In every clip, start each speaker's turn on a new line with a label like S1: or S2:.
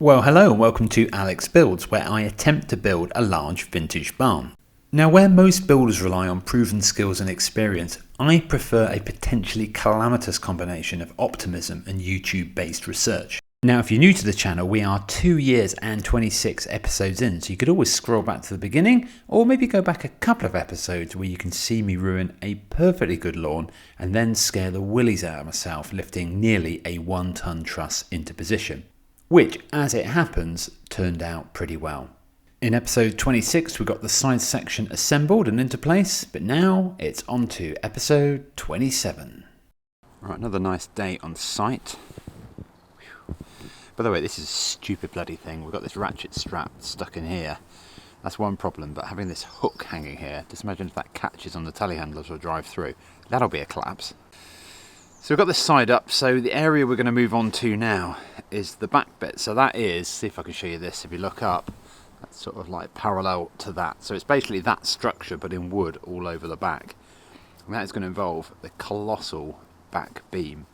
S1: Well, hello and welcome to Alex Builds, where I attempt to build a large vintage barn. Now, where most builders rely on proven skills and experience, I prefer a potentially calamatous combination of optimism and YouTube-based research. Now, if you're new to the channel, we are 2 years and 26 episodes in, so you could always scroll back to the beginning, or maybe go back a couple of episodes where you can see me ruin a perfectly good lawn and then scare the willies out of myself lifting nearly a 1-ton truss into position, which, as it happens, turned out pretty well. In episode 26, we got the side section assembled and into place, but now it's on to episode 27. Right, another nice day on site. By the way, this is a stupid bloody thing. We've got this ratchet strap stuck in here. That's one problem, but having this hook hanging here, just imagine if that catches on the telehandlers or drive through. That'll be a collapse. So we've got this side up, so the area we're going to move on to now is the back bit. So that is, see if I can show you this, if you look up, that's sort of like parallel to that. So it's basically that structure but in wood all over the back. And that is going to involve the colossal back beam.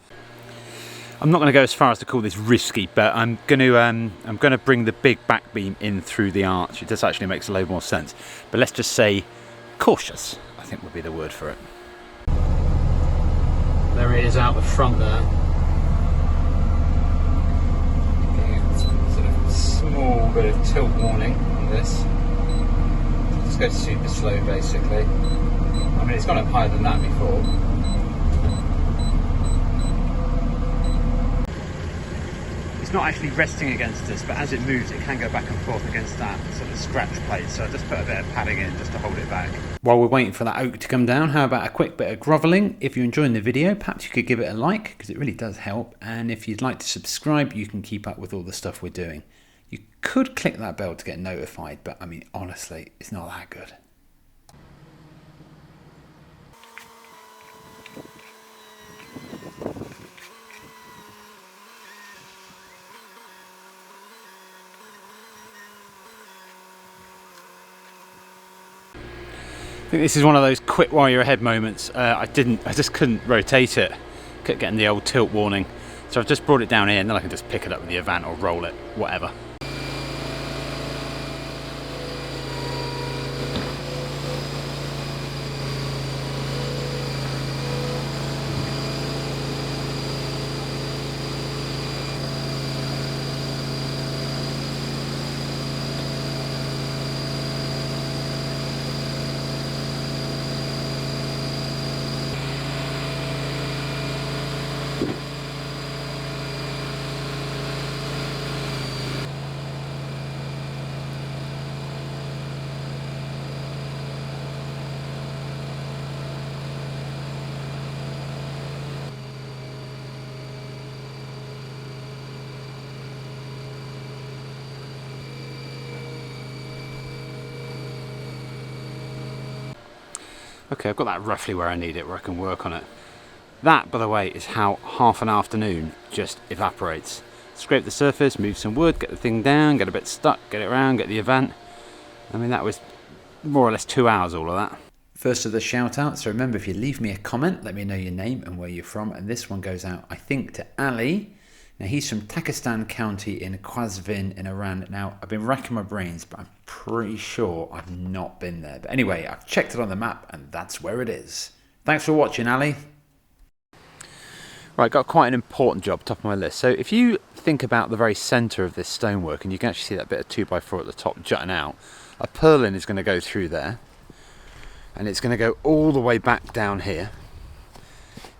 S1: I'm not going to go as far as to call this risky, but I'm going to bring the big back beam in through the arch. It just actually makes a load more sense. But let's just say cautious, I think would be the word for it. There it is out the front there. Getting a sort of small bit of tilt warning on this. Just go super slow basically. I mean, it's gone up higher than that before. It's not actually resting against us, but as it moves it can go back and forth against that sort of scratch plate, so I just put a bit of padding in just to hold it back. While we're waiting for that oak to come down, how about a quick bit of groveling? If you're enjoying the video, perhaps you could give it a like, because it really does help, and if you'd like to subscribe, you can keep up with all the stuff we're doing. You could click that bell to get notified, but I mean, honestly, it's not that good. I think this is one of those quit while you're ahead moments. I just couldn't rotate it. Kept getting the old tilt warning. So I've just brought it down here and then I can just pick it up with the Avant or roll it, whatever. Okay, I've got that roughly where I need it, where I can work on it. That, by the way, is how half an afternoon just evaporates. Scrape the surface, move some wood, get the thing down, get a bit stuck, get it around, get the Avant. I mean, that was more or less 2 hours, all of that. First of the shout out, so remember, if you leave me a comment, let me know your name and where you're from. And this one goes out, I think, to Ali. Now, he's from Takistan County in Qazvin in Iran. Now, I've been racking my brains, but I'm pretty sure I've not been there. But anyway, I've checked it on the map, and that's where it is. Thanks for watching, Ali. Right, got quite an important job, top of my list. So if you think about the very centre of this stonework, and you can actually see that bit of 2x4 at the top jutting out, a purlin is going to go through there, and it's going to go all the way back down here.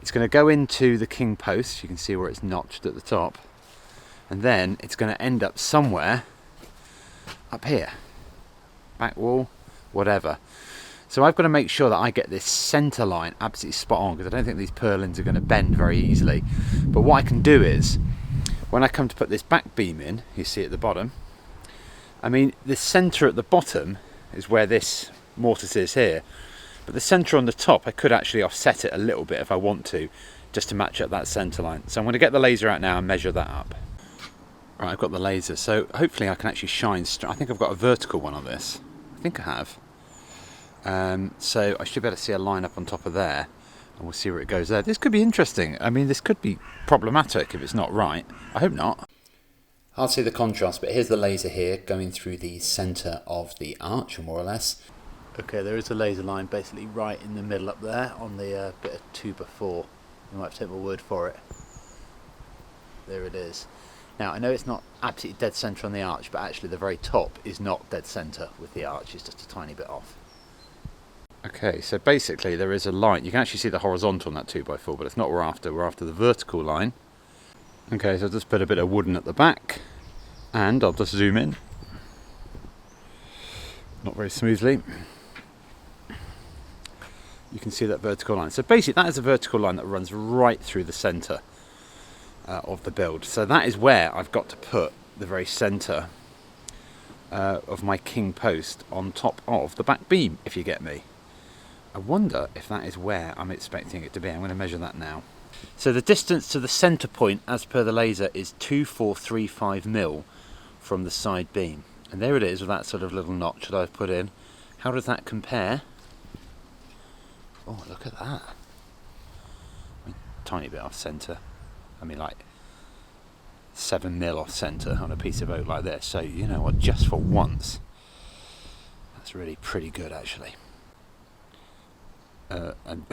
S1: It's going to go into the king post, you can see where it's notched at the top, and then it's going to end up somewhere up here, back wall, whatever. So I've got to make sure that I get this centre line absolutely spot on, because I don't think these purlins are going to bend very easily. But what I can do is, when I come to put this back beam in, you see at the bottom, I mean, the centre at the bottom is where this mortise is here. But the centre on the top, I could actually offset it a little bit if I want to, just to match up that centre line. So I'm going to get the laser out now and measure that up. Right, I've got the laser, so hopefully I can actually shine. I think I've got a vertical one on this. I think I have. So I should be able to see a line up on top of there, and we'll see where it goes there. This could be interesting. I mean, this could be problematic if it's not right. I hope not. Hard to see the contrast, but here's the laser here going through the centre of the arch, more or less. Okay, there is a laser line basically right in the middle up there on the bit of 2x4. You might have to take my word for it. There it is. Now, I know it's not absolutely dead centre on the arch, but actually the very top is not dead centre with the arch, it's just a tiny bit off. Okay, so basically there is a line. You can actually see the horizontal on that 2x4, but it's not what we're after the vertical line. Okay, so I'll just put a bit of wooden at the back, and I'll just zoom in. Not very smoothly. You can see that vertical line. So basically that is a vertical line that runs right through the centre of the build. So that is where I've got to put the very centre of my king post on top of the back beam, if you get me. I wonder if that is where I'm expecting it to be. I'm going to measure that now. So the distance to the centre point as per the laser is 2435 mil from the side beam. And there it is with that sort of little notch that I've put in. How does that compare? Oh, look at that. I mean, tiny bit off centre. I mean, like 7 mil off centre on a piece of oak like this. So, you know what, just for once, that's really pretty good actually. And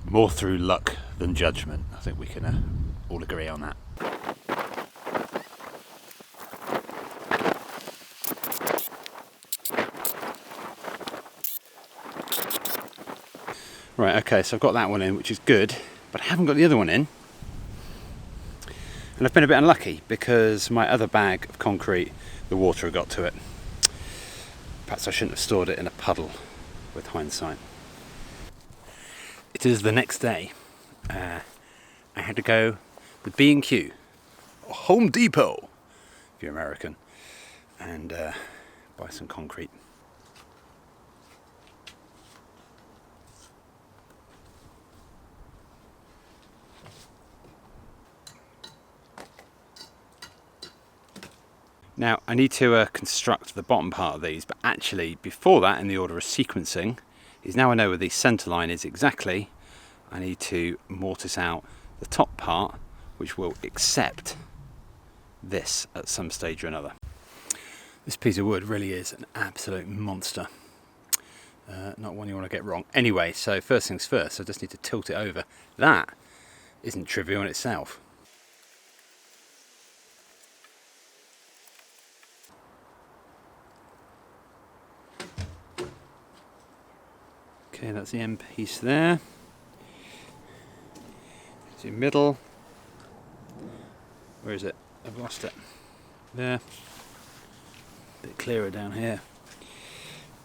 S1: more through luck than judgment. I think we can all agree on that. Right, okay, so I've got that one in, which is good, but I haven't got the other one in. And I've been a bit unlucky because my other bag of concrete, the water had got to it. Perhaps I shouldn't have stored it in a puddle with hindsight. It is the next day. I had to go with B&Q, Home Depot, if you're American, and buy some concrete. Now I need to construct the bottom part of these, but actually before that, in the order of sequencing, is now I know where the centre line is exactly, I need to mortise out the top part, which will accept this at some stage or another. This piece of wood really is an absolute monster. Not one you want to get wrong. Anyway, so first things first, I just need to tilt it over. That isn't trivial in itself. Okay, that's the end piece there. It's in middle. Where is it? I've lost it. There. A bit clearer down here.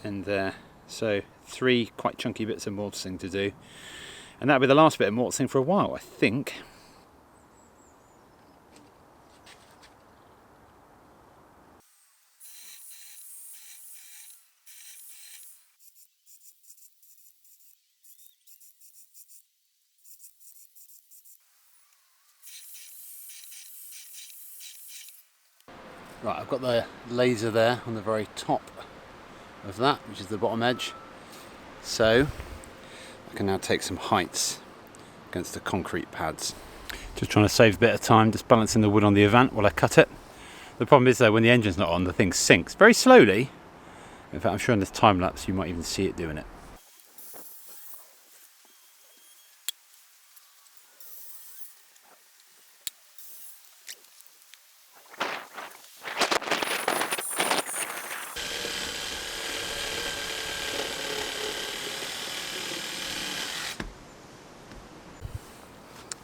S1: And there. So 3 quite chunky bits of mortising to do. And that'll be the last bit of mortising for a while, I think. Right, I've got the laser there on the very top of that, which is the bottom edge. So I can now take some heights against the concrete pads. Just trying to save a bit of time, just balancing the wood on the Avant while I cut it. The problem is though, when the engine's not on, the thing sinks very slowly. In fact, I'm sure in this time lapse you might even see it doing it.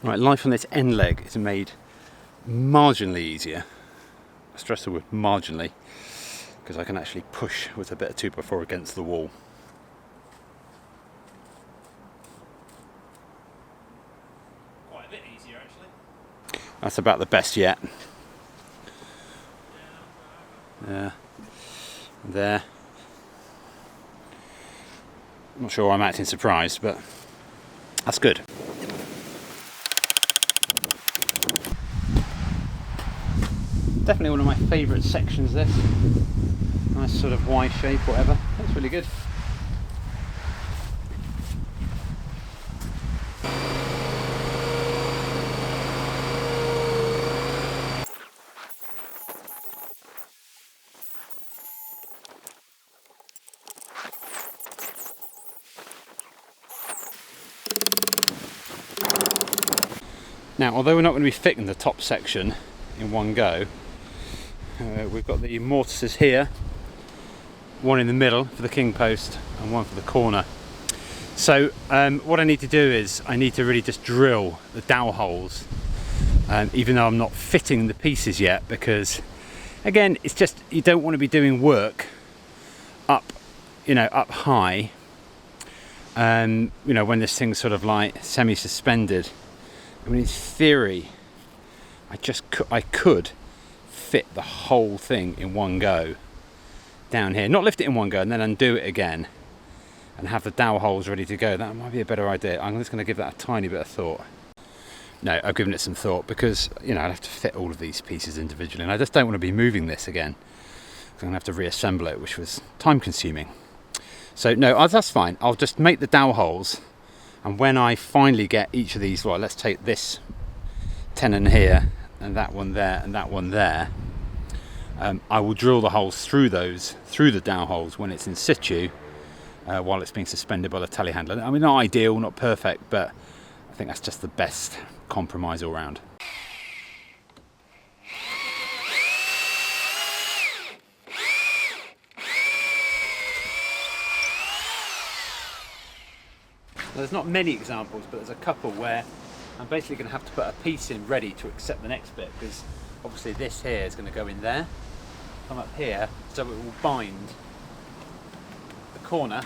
S1: Right, life on this end leg is made marginally easier. I stress the word marginally, because I can actually push with a bit of 2x4 against the wall. Quite a bit easier actually. That's about the best yet. Yeah. There. I'm not sure why I'm acting surprised, but that's good. Definitely one of my favourite sections, this. Nice sort of Y shape, whatever. That's really good. Now, although we're not going to be fitting the top section in one go, we've got the mortises here, one in the middle for the king post and one for the corner. So what I need to do is I need to really just drill the dowel holes, even though I'm not fitting the pieces yet, because again, it's just, you don't want to be doing work up, you know, up high, you know, when this thing's sort of like semi-suspended. I mean, in theory, I could fit the whole thing in one go down here, not lift it in one go and then undo it again and have the dowel holes ready to go. That might be a better idea. I'm just going to give that a tiny bit of thought. No, I've given it some thought, because, you know, I'd have to fit all of these pieces individually, and I just don't want to be moving this again. I'm going to have to reassemble it, which was time consuming. So no, that's fine. I'll just make the dowel holes, and when I finally get each of these, well, let's take this tenon here and that one there and that one there, I will drill the holes through the dowel holes when it's in situ, while it's being suspended by the telehandler. I mean, not ideal, not perfect, but I think that's just the best compromise all round. There's not many examples, but there's a couple where I'm basically going to have to put a piece in ready to accept the next bit, because obviously this here is going to go in there, come up here, so it will bind the corner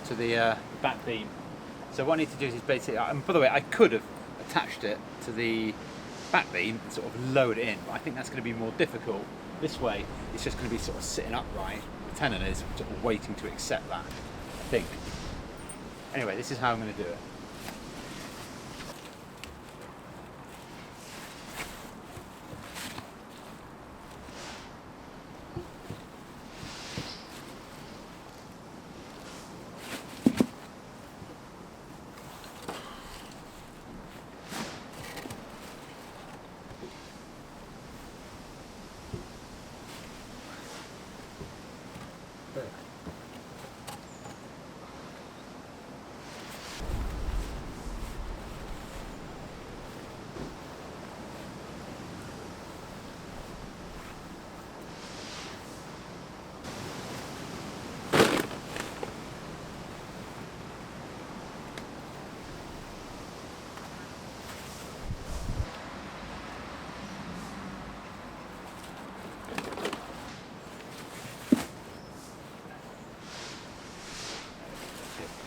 S1: to the back beam. So what I need to do is basically, and by the way, I could have attached it to the back beam and sort of lowered it in, but I think that's going to be more difficult. This way, it's just going to be sort of sitting upright. The tenon is sort of waiting to accept that, I think. Anyway, this is how I'm going to do it.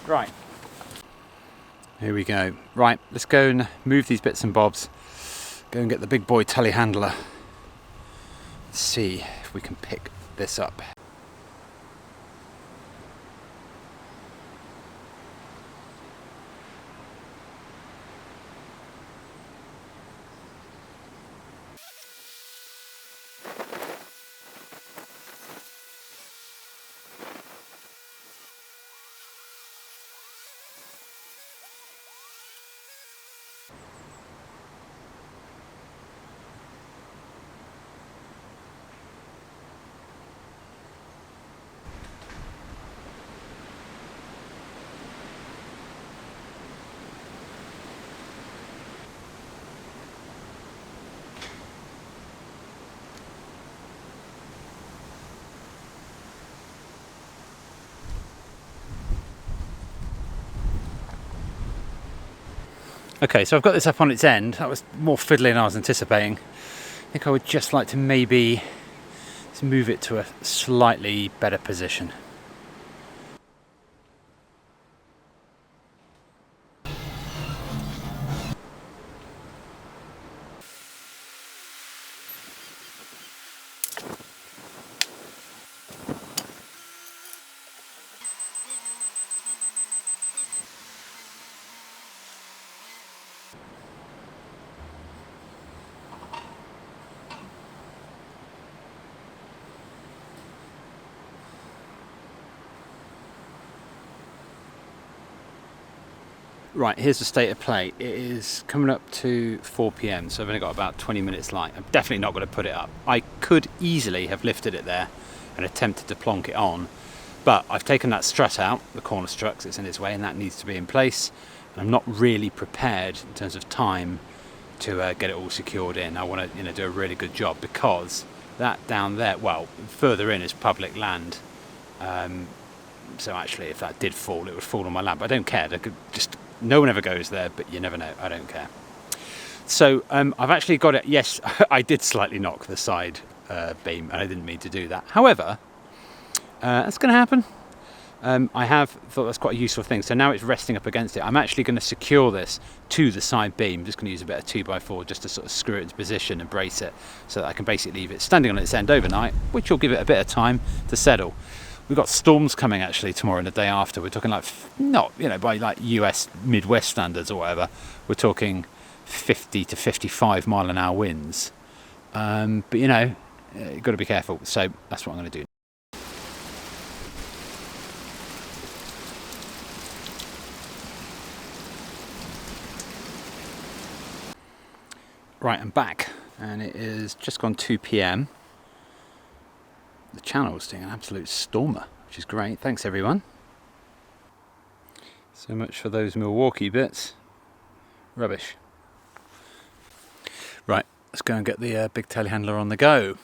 S1: Right, here we go. Right, let's go and move these bits and bobs. Go and get the big boy telehandler. Let's see if we can pick this up. Okay, so I've got this up on its end. That was more fiddly than I was anticipating. I think I would just like to maybe move it to a slightly better position. Right, here's the state of play. It is coming up to 4 PM, so I've only got about 20 minutes light. I'm definitely not going to put it up. I could easily have lifted it there and attempted to plonk it on, but I've taken that strut out, the corner strut, 'cause it's in its way, and that needs to be in place. And I'm not really prepared in terms of time to get it all secured in. I want to do a really good job, because that down there, well, further in is public land. So actually, if that did fall, it would fall on my land. But I don't care. No one ever goes there, but you never know. I don't care. So I've actually got it. Yes, I did slightly knock the side beam, and I didn't mean to do that. However, that's going to happen. I have thought that's quite a useful thing. So now it's resting up against it. I'm actually going to secure this to the side beam. I'm just going to use a bit of 2x4 just to sort of screw it into position and brace it, so that I can basically leave it standing on its end overnight, which will give it a bit of time to settle. We've got storms coming actually tomorrow and the day after. We're talking like, not, by like US Midwest standards or whatever, we're talking 50 to 55 mile an hour winds. But you've got to be careful. So that's what I'm going to do. Right, I'm back, and it is just gone 2 p.m. The channel's doing an absolute stormer, which is great. Thanks, everyone. So much for those Milwaukee bits. Rubbish. Right, let's go and get the big telehandler on the go.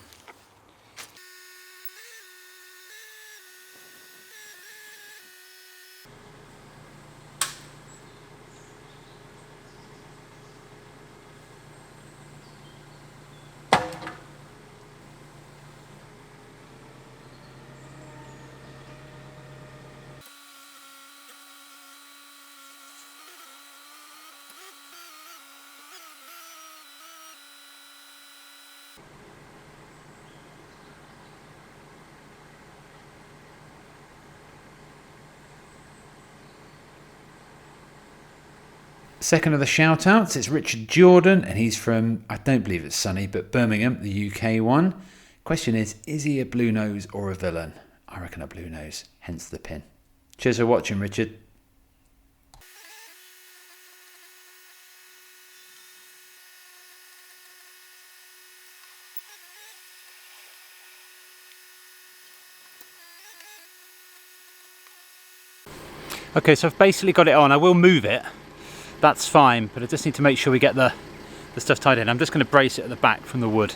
S1: Second of the shout outs, it's Richard Jordan, and he's from, I don't believe it's sunny, but Birmingham, the UK one. Question is he a blue nose or a villain? I reckon a blue nose, hence the pin. Cheers for watching, Richard. Okay, so I've basically got it on. I will move it. That's fine, but I just need to make sure we get the stuff tied in. I'm just going to brace it at the back from the wood.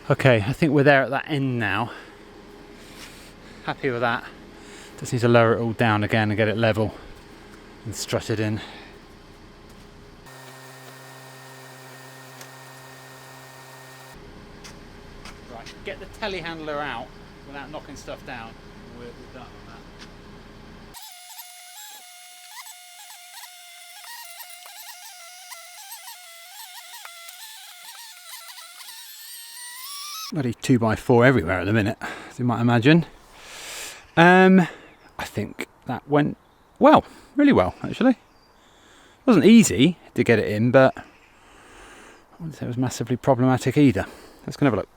S1: Okay, I think we're there at that end now. Happy with that. Just need to lower it all down again and get it level and strut it in. Right, get the telehandler out without knocking stuff down. We're done on that. Bloody 2x4 everywhere at the minute, as you might imagine. I think that went well, really well actually. It wasn't easy to get it in, but I wouldn't say it was massively problematic either. Let's go and have a look.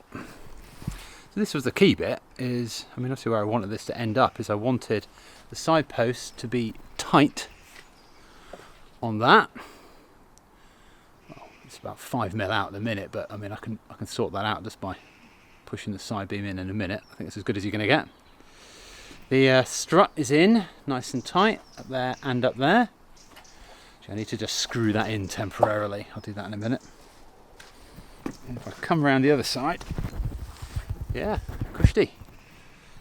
S1: So this was the key bit, obviously where I wanted this to end up is I wanted the side post to be tight on that. Well, it's about 5mm out at the minute, but I can sort that out just by pushing the side beam in a minute. I think it's as good as you're going to get. The strut is in, nice and tight, up there and up there. I need to just screw that in temporarily. I'll do that in a minute. And if I come around the other side, yeah, cushy.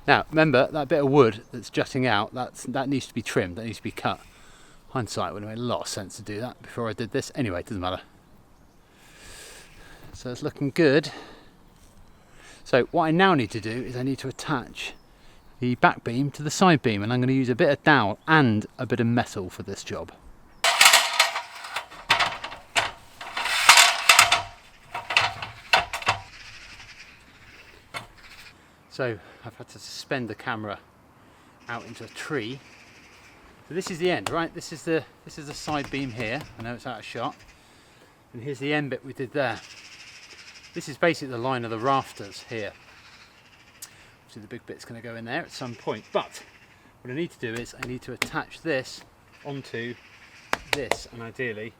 S1: Now, remember, that bit of wood that's jutting out, that needs to be trimmed, that needs to be cut. Hindsight would have made a lot of sense to do that before I did this. Anyway, it doesn't matter. So it's looking good. So what I now need to do is I need to attach the back beam to the side beam, and I'm going to use a bit of dowel and a bit of metal for this job. So I've had to suspend the camera out into a tree. So this is the end, right? This is the side beam here. I know it's out of shot. And here's the end bit we did there. This is basically the line of the rafters here. So the big bit's going to go in there at some point. But what I need to do is I need to attach this onto this, and ideally,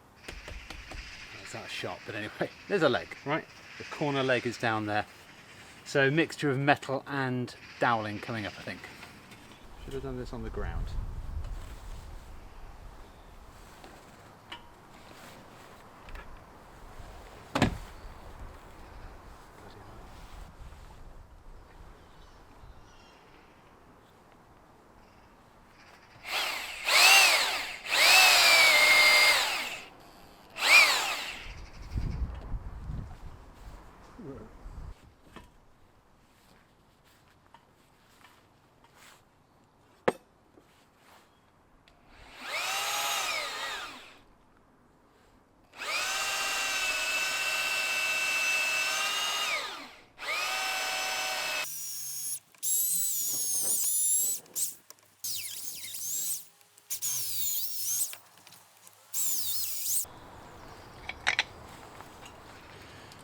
S1: it's out of shot, but anyway, there's a leg, right? The corner leg is down there. So mixture of metal and doweling coming up, I think. Should have done this on the ground.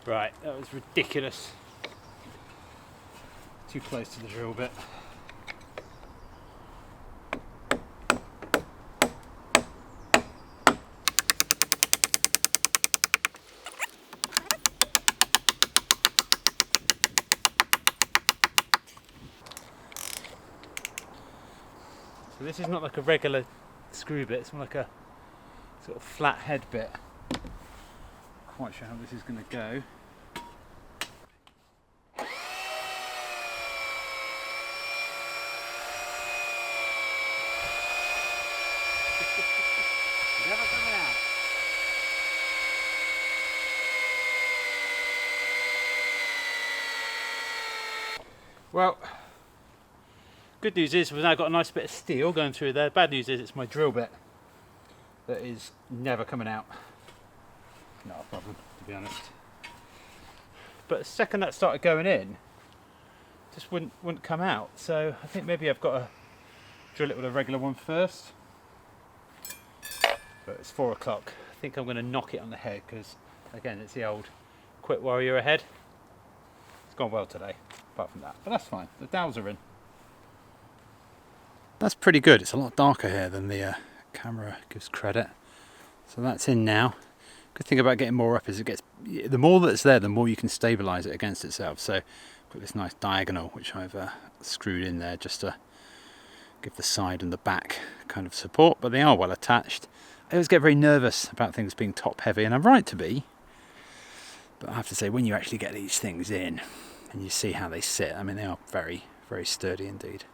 S1: Right, that was ridiculous. Too close to the drill bit. So this is not like a regular screw bit, it's more like a sort of flat head bit. Not quite sure how this is going to go. Never coming out. Well, good news is we've now got a nice bit of steel going through there. Bad news is it's my drill bit that is never coming out. Not a problem, to be honest. But the second that started going in, just wouldn't come out. So I think maybe I've got to drill it with a regular one first. But it's 4 o'clock. I think I'm going to knock it on the head because, again, it's the old quit while you're ahead. It's gone well today, apart from that. But that's fine. The dowels are in. That's pretty good. It's a lot darker here than the camera gives credit. So that's in now. Good thing about getting more up is it gets, the more that's there, the more you can stabilise it against itself. So I've got this nice diagonal which I've screwed in there just to give the side and the back kind of support, but they are well attached. I always get very nervous about things being top heavy, and I'm right to be, but I have to say when you actually get these things in and you see how they sit, I mean they are very, very sturdy indeed.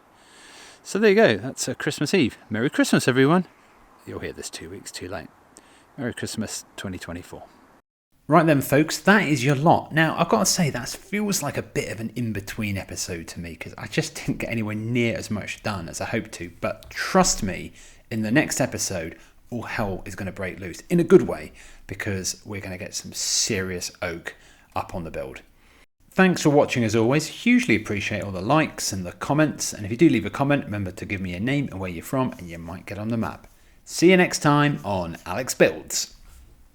S1: So there you go, that's Christmas Eve. Merry Christmas everyone. You'll hear this 2 weeks too late. Merry Christmas 2024. Right then folks, that is your lot. Now I've got to say that feels like a bit of an in-between episode to me because I just didn't get anywhere near as much done as I hoped to, but trust me, in the next episode all hell is going to break loose in a good way because we're going to get some serious oak up on the build. Thanks for watching as always. Hugely appreciate all the likes and the comments, and if you do leave a comment, remember to give me a name and where you're from and you might get on the map. See you next time on Alex Builds.